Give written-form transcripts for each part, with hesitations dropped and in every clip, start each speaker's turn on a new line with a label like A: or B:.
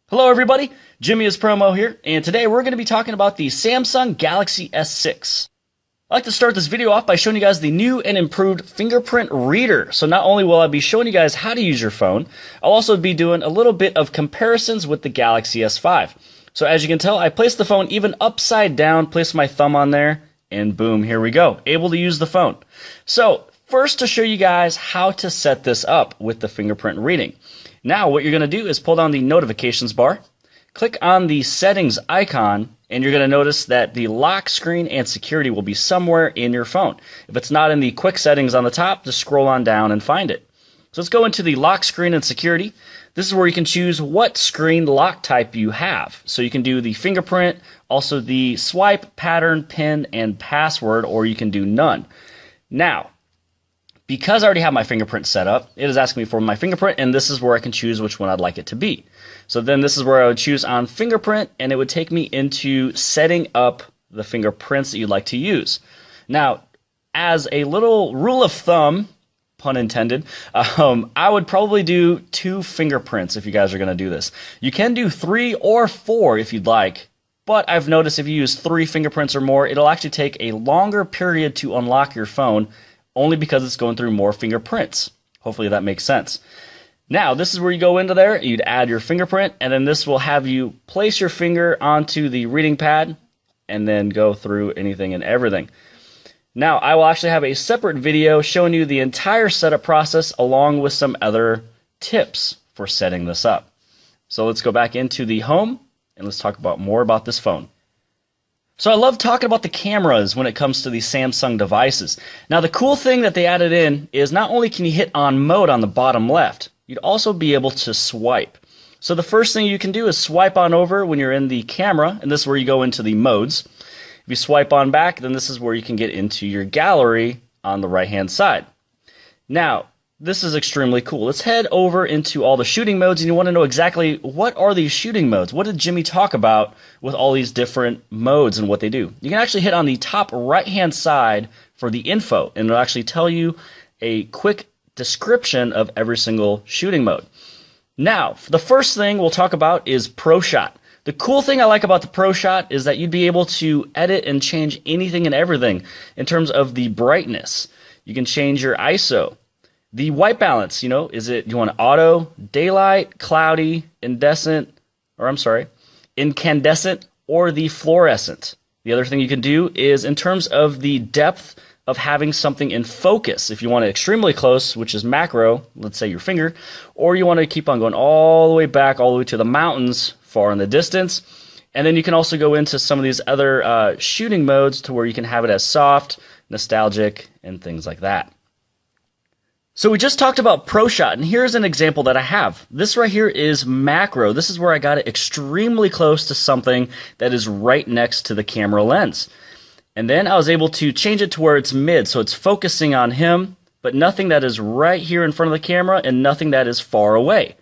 A: Hello everybody, Jimmy is Promo here, and today we're going to be talking about the Samsung Galaxy S6. I'd like to start this video off by showing you guys the new and improved fingerprint reader. So not only will I be showing you guys how to use your phone, I'll also be doing a little bit of comparisons with the Galaxy S5. So as you can tell, I placed the phone even upside down, placed my thumb on there, and boom, here we go, able to use the phone. So first, to show you guys how to set this up with the fingerprint reading. Now what you're going to do is pull down the notifications bar, click on the settings icon, and you're going to notice that the lock screen and security will be somewhere in your phone. If it's not in the quick settings on the top, just scroll on down and find it. So let's go into the lock screen and security. This is where you can choose what screen lock type you have. So you can do the fingerprint, also the swipe, pattern, pin, and password, or you can do none. Now, because I already have my fingerprint set up, it is asking me for my fingerprint, and this is where I can choose which one I'd like it to be. So then this is where I would choose on fingerprint, and it would take me into setting up the fingerprints that you'd like to use. Now, as a little rule of thumb, pun intended, I would probably do 2 fingerprints if you guys are going to do this. You can do 3 or 4 if you'd like, but I've noticed if you use 3 fingerprints or more, it'll actually take a longer period to unlock your phone, only because it's going through more fingerprints. Hopefully that makes sense. Now, this is where you go into there, you'd add your fingerprint, and then this will have you place your finger onto the reading pad, and then go through anything and everything. Now, I will actually have a separate video showing you the entire setup process, along with some other tips for setting this up. So let's go back into the home, and let's talk more about this phone. So I love talking about the cameras when it comes to these Samsung devices. Now the cool thing that they added in is not only can you hit on mode on the bottom left, you'd also be able to swipe. So the first thing you can do is swipe on over when you're in the camera, and this is where you go into the modes. If you swipe on back, then this is where you can get into your gallery on the right hand side. Now, this is extremely cool. Let's head over into all the shooting modes, and you want to know exactly what are these shooting modes. What did Jimmy talk about with all these different modes and what they do? You can actually hit on the top right-hand side for the info, and it'll actually tell you a quick description of every single shooting mode. Now, the first thing we'll talk about is ProShot. The cool thing I like about the ProShot is that you'd be able to edit and change anything and everything in terms of the brightness. You can change your ISO. The white balance, you want auto, daylight, cloudy, incandescent, or the fluorescent. The other thing you can do is in terms of the depth of having something in focus. If you want it extremely close, which is macro, let's say your finger, or you want to keep on going all the way back, all the way to the mountains, far in the distance. And then you can also go into some of these other shooting modes to where you can have it as soft, nostalgic, and things like that. So we just talked about ProShot, and here's an example that I have. This right here is macro. This is where I got it extremely close to something that is right next to the camera lens. And then I was able to change it to where it's mid, so it's focusing on him, but nothing that is right here in front of the camera and nothing that is far away.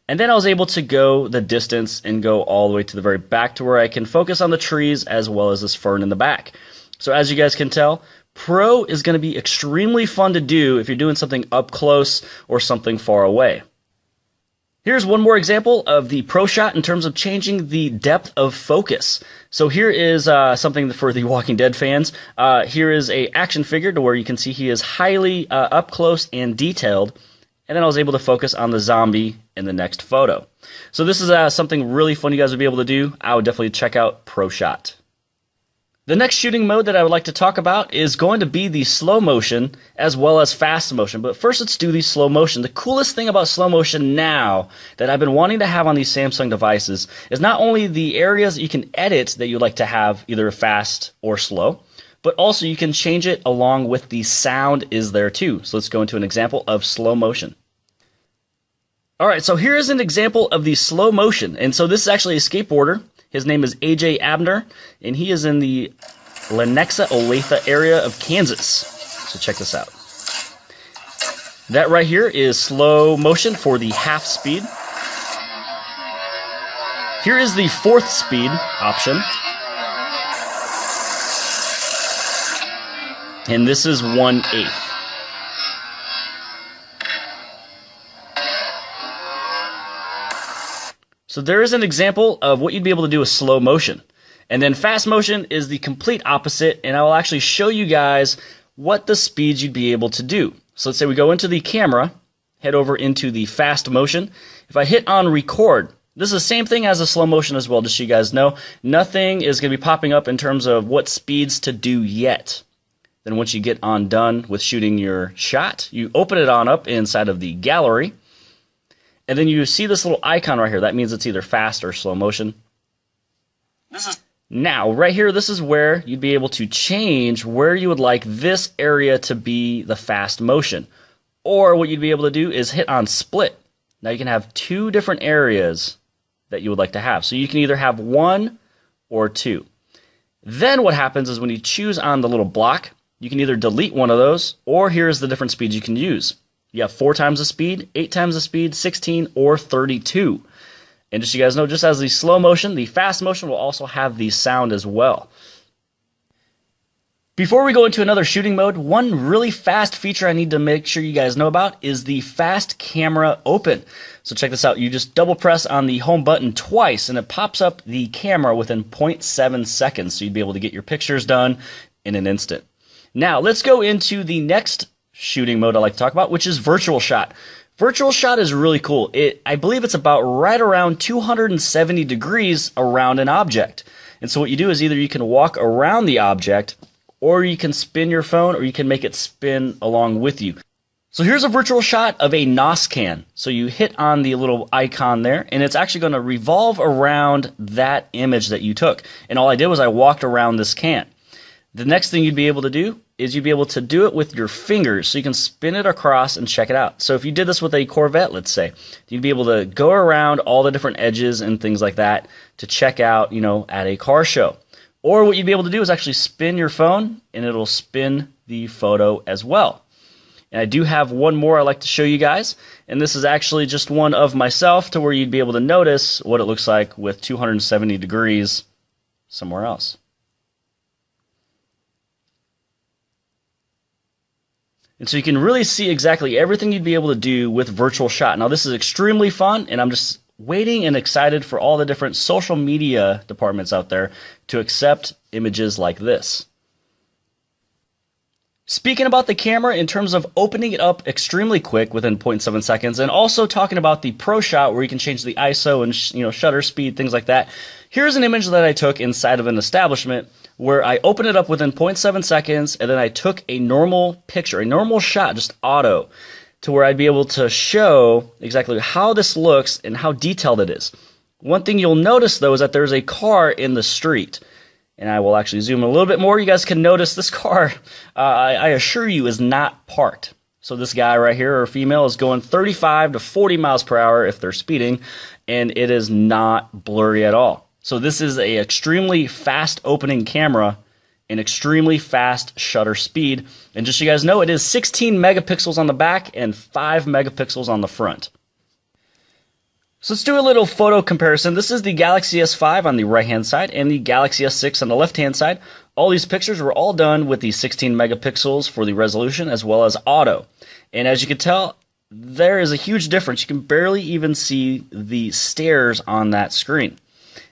A: And then I was able to go the distance and go all the way to the very back to where I can focus on the trees as well as this fern in the back. So as you guys can tell, Pro is going to be extremely fun to do if you're doing something up close or something far away. Here's one more example of the ProShot in terms of changing the depth of focus. So here is something for the Walking Dead fans. Here is a action figure to where you can see he is highly up close and detailed. And then I was able to focus on the zombie in the next photo. So this is something really fun you guys would be able to do. I would definitely check out ProShot. The next shooting mode that I would like to talk about is going to be the slow motion as well as fast motion. But first, let's do the slow motion. The coolest thing about slow motion now that I've been wanting to have on these Samsung devices is not only the areas that you can edit that you'd like to have either fast or slow, but also you can change it along with the sound is there too. So let's go into an example of slow motion. All right, so here is an example of the slow motion. And so this is actually a skateboarder. His name is AJ Abner, and he is in the Lenexa, Olathe area of Kansas. So check this out. That right here is slow motion for the half speed. Here is the 4th speed option. And this is 1/8. So there is an example of what you'd be able to do with slow motion. And then fast motion is the complete opposite, and I will actually show you guys what the speeds you'd be able to do. So let's say we go into the camera, head over into the fast motion. If I hit on record, this is the same thing as a slow motion as well, just so you guys know. Nothing is going to be popping up in terms of what speeds to do yet. Then once you get on done with shooting your shot, you open it on up inside of the gallery. And then you see this little icon right here. That means it's either fast or slow motion. Now, right here, this is where you'd be able to change where you would like this area to be the fast motion. Or what you'd be able to do is hit on split. Now you can have two different areas that you would like to have. So you can either have one or two. Then what happens is when you choose on the little block, you can either delete one of those, or here's the different speeds you can use. You have 4 times the speed, 8 times the speed, 16, or 32. And just so you guys know, just as the slow motion, the fast motion will also have the sound as well. Before we go into another shooting mode, one really fast feature I need to make sure you guys know about is the fast camera open. So check this out. You just double press on the home button twice and it pops up the camera within 0.7 seconds. So you'd be able to get your pictures done in an instant. Now let's go into the next shooting mode I like to talk about, which is virtual shot. Virtual shot is really cool. I believe it's about right around 270 degrees around an object. And so what you do is either you can walk around the object, or you can spin your phone, or you can make it spin along with you. So here's a virtual shot of a NOS can. So you hit on the little icon there, and it's actually going to revolve around that image that you took. And all I did was I walked around this can. The next thing you'd be able to do is you'd be able to do it with your fingers, so you can spin it across and check it out. So if you did this with a Corvette, let's say, you'd be able to go around all the different edges and things like that to check out, at a car show. Or what you'd be able to do is actually spin your phone, and it'll spin the photo as well. And I do have one more I'd like to show you guys, and this is actually just one of myself to where you'd be able to notice what it looks like with 270 degrees somewhere else. And so you can really see exactly everything you'd be able to do with virtual shot. Now this is extremely fun, and I'm just waiting and excited for all the different social media departments out there to accept images like this. Speaking about the camera in terms of opening it up extremely quick within 0.7 seconds, and also talking about the Pro Shot where you can change the ISO and shutter speed, things like that. Here's an image that I took inside of an establishment where I opened it up within 0.7 seconds, and then I took a normal picture, a normal shot, just auto, to where I'd be able to show exactly how this looks and how detailed it is. One thing you'll notice though is that there's a car in the street. And I will actually zoom in a little bit more. You guys can notice this car, I assure you, is not parked. So this guy right here, or female, is going 35 to 40 miles per hour if they're speeding, and it is not blurry at all. So this is an extremely fast opening camera, an extremely fast shutter speed. And just so you guys know, it is 16 megapixels on the back and 5 megapixels on the front. So let's do a little photo comparison. This is the Galaxy S5 on the right-hand side and the Galaxy S6 on the left-hand side. All these pictures were all done with the 16 megapixels for the resolution as well as auto. And as you can tell, there is a huge difference. You can barely even see the stairs on that screen.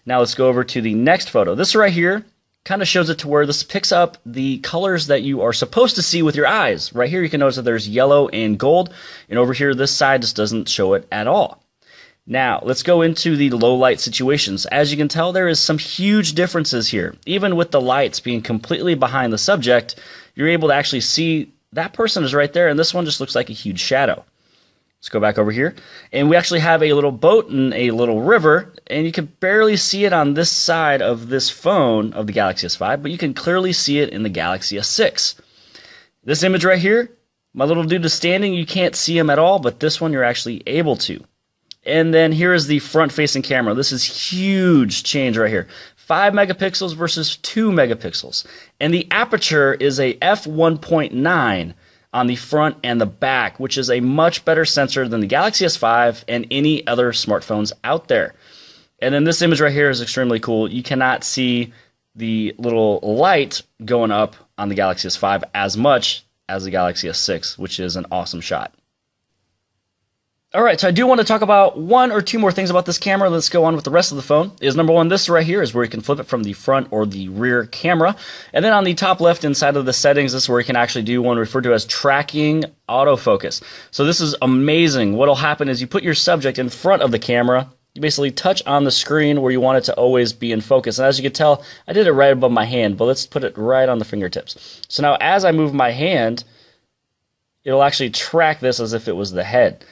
A: Now let's go over to the next photo. This right here kind of shows it to where this picks up the colors that you are supposed to see with your eyes. Right here you can notice that there's yellow and gold, and over here this side just doesn't show it at all. Now, let's go into the low light situations. As you can tell, there is some huge differences here. Even with the lights being completely behind the subject, you're able to actually see that person is right there, and this one just looks like a huge shadow. Let's go back over here. And we actually have a little boat and a little river, and you can barely see it on this side of this phone of the Galaxy S5, but you can clearly see it in the Galaxy S6. This image right here, my little dude is standing. You can't see him at all, but this one you're actually able to. And then here is the front-facing camera. This is huge change right here. 5 megapixels versus 2 megapixels. And the aperture is a f1.9 on the front and the back, which is a much better sensor than the Galaxy S5 and any other smartphones out there. And then this image right here is extremely cool. You cannot see the little light going up on the Galaxy S5 as much as the Galaxy S6, which is an awesome shot. Alright, so I do want to talk about one or two more things about this camera. Let's go on with the rest of the phone. Is number one, this right here is where you can flip it from the front or the rear camera. And then on the top left inside of the settings, this is where you can actually do one referred to as tracking autofocus. So this is amazing. What'll happen is you put your subject in front of the camera. You basically touch on the screen where you want it to always be in focus. And as you can tell, I did it right above my hand, but let's put it right on the fingertips. So now as I move my hand, it'll actually track this as if it was the head.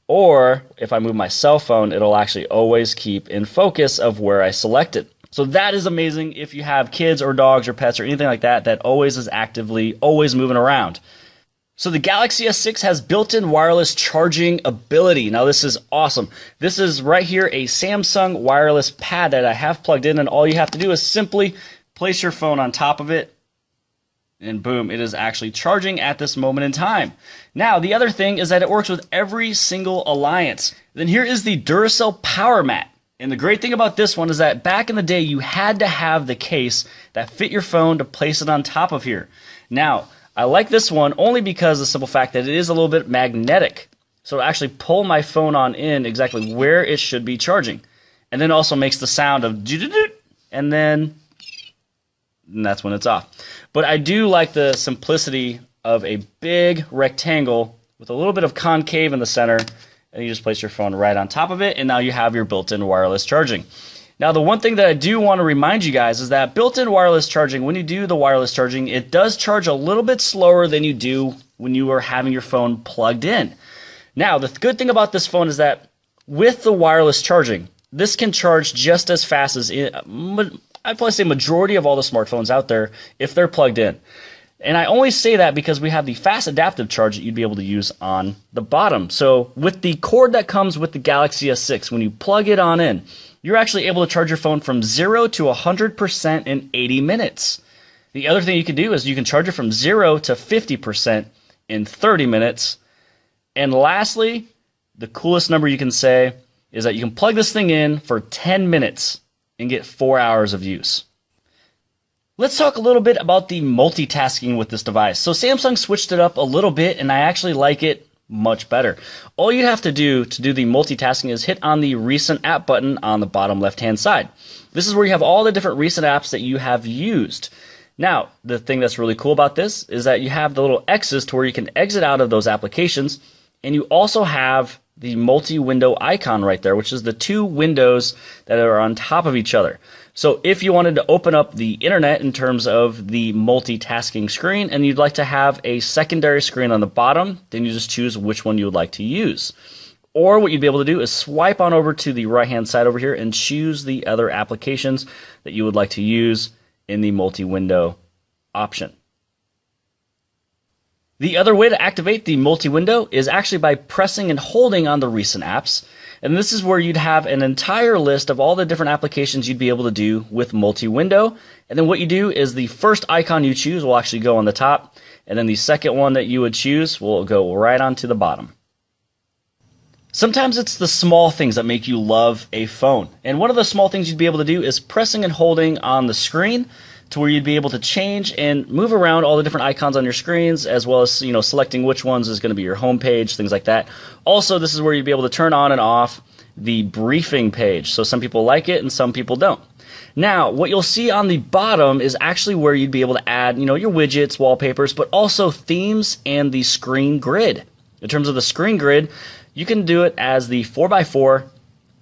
A: Or if I move my cell phone, it'll actually always keep in focus of where I selected. So that is amazing if you have kids or dogs or pets or anything like that that always is actively always moving around. So the Galaxy S6 has built-in wireless charging ability. Now this is awesome. This is right here a Samsung wireless pad that I have plugged in, and all you have to do is simply place your phone on top of it, and boom, it is actually charging at this moment in time. Now, the other thing is that it works with every single alliance. Then here is the Duracell Power Mat. And the great thing about this one is that back in the day, you had to have the case that fit your phone to place it on top of here. Now, I like this one only because of the simple fact that it is a little bit magnetic. So it actually pull my phone on in exactly where it should be charging. And then also makes the sound of and then that's when it's off. But I do like the simplicity of a big rectangle with a little bit of concave in the center, and you just place your phone right on top of it, and now you have your built-in wireless charging. Now, the one thing that I do want to remind you guys is that built-in wireless charging, when you do the wireless charging, it does charge a little bit slower than you do when you are having your phone plugged in. Now, the good thing about this phone is that with the wireless charging, this can charge just as fast as I'd probably say majority of all the smartphones out there if they're plugged in. And I only say that because we have the fast adaptive charge that you'd be able to use on the bottom. So with the cord that comes with the Galaxy S6, when you plug it on in, you're actually able to charge your phone from 0 to 100% in 80 minutes. The other thing you can do is you can charge it from 0 to 50% in 30 minutes. And lastly, the coolest number you can say is that you can plug this thing in for 10 minutes and get 4 hours of use. Let's talk a little bit about the multitasking with this device. So Samsung switched it up a little bit, and I actually like it much better. All you have to do the multitasking is hit on the recent app button on the bottom left-hand side. This is where you have all the different recent apps that you have used. Now, the thing that's really cool about this is that you have the little X's to where you can exit out of those applications, and you also have the multi-window icon right there, which is the two windows that are on top of each other. So if you wanted to open up the internet in terms of the multitasking screen and you'd like to have a secondary screen on the bottom, then you just choose which one you would like to use. Or what you'd be able to do is swipe on over to the right-hand side over here and choose the other applications that you would like to use in the multi-window option. The other way to activate the multi-window is actually by pressing and holding on the recent apps. And this is where you'd have an entire list of all the different applications you'd be able to do with multi-window. And then what you do is the first icon you choose will actually go on the top. And then the second one that you would choose will go right onto the bottom. Sometimes it's the small things that make you love a phone. And one of the small things you'd be able to do is pressing and holding on the screen to where you'd be able to change and move around all the different icons on your screens, as well as selecting which ones is going to be your home page, things like that. Also, this is where you'd be able to turn on and off the briefing page. So some people like it and some people don't. Now, what you'll see on the bottom is actually where you'd be able to add, your widgets, wallpapers, but also themes and the screen grid. In terms of the screen grid, you can do it as the 4x4,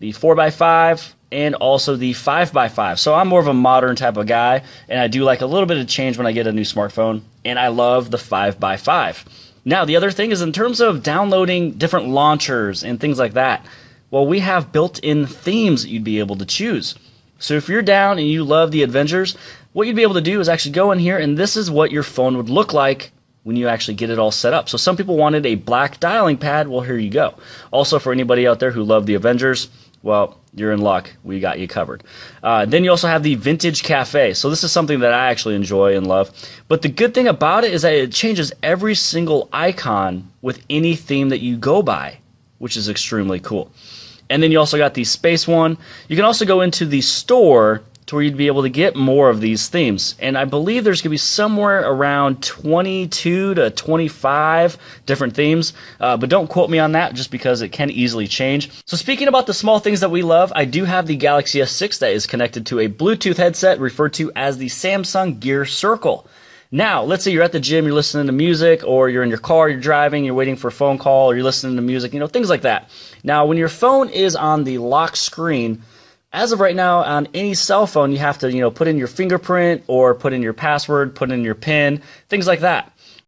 A: the 4x5, and also the 5x5. So I'm more of a modern type of guy, and I do like a little bit of change when I get a new smartphone, and I love the 5x5. Now, the other thing is in terms of downloading different launchers and things like that, well, we have built-in themes that you'd be able to choose. So if you're down and you love the Avengers, what you'd be able to do is actually go in here, and this is what your phone would look like when you actually get it all set up. So some people wanted a black dialing pad. Well, here you go. Also, for anybody out there who love the Avengers, well, you're in luck. We got you covered. Then you also have the Vintage Cafe. So this is something that I actually enjoy and love. But the good thing about it is that it changes every single icon with any theme that you go by, which is extremely cool. And then you also got the Space one. You can also go into the store to where you'd be able to get more of these themes. And I believe there's going to be somewhere around 22 to 25 different themes, but don't quote me on that just because it can easily change. So speaking about the small things that we love, I do have the Galaxy S6 that is connected to a Bluetooth headset referred to as the Samsung Gear Circle. Now, let's say you're at the gym, you're listening to music, or you're in your car, you're driving, you're waiting for a phone call, or you're listening to music, things like that. Now, when your phone is on the lock screen, as of right now, on any cell phone, you have to, put in your fingerprint or put in your password, put in your PIN, things like that.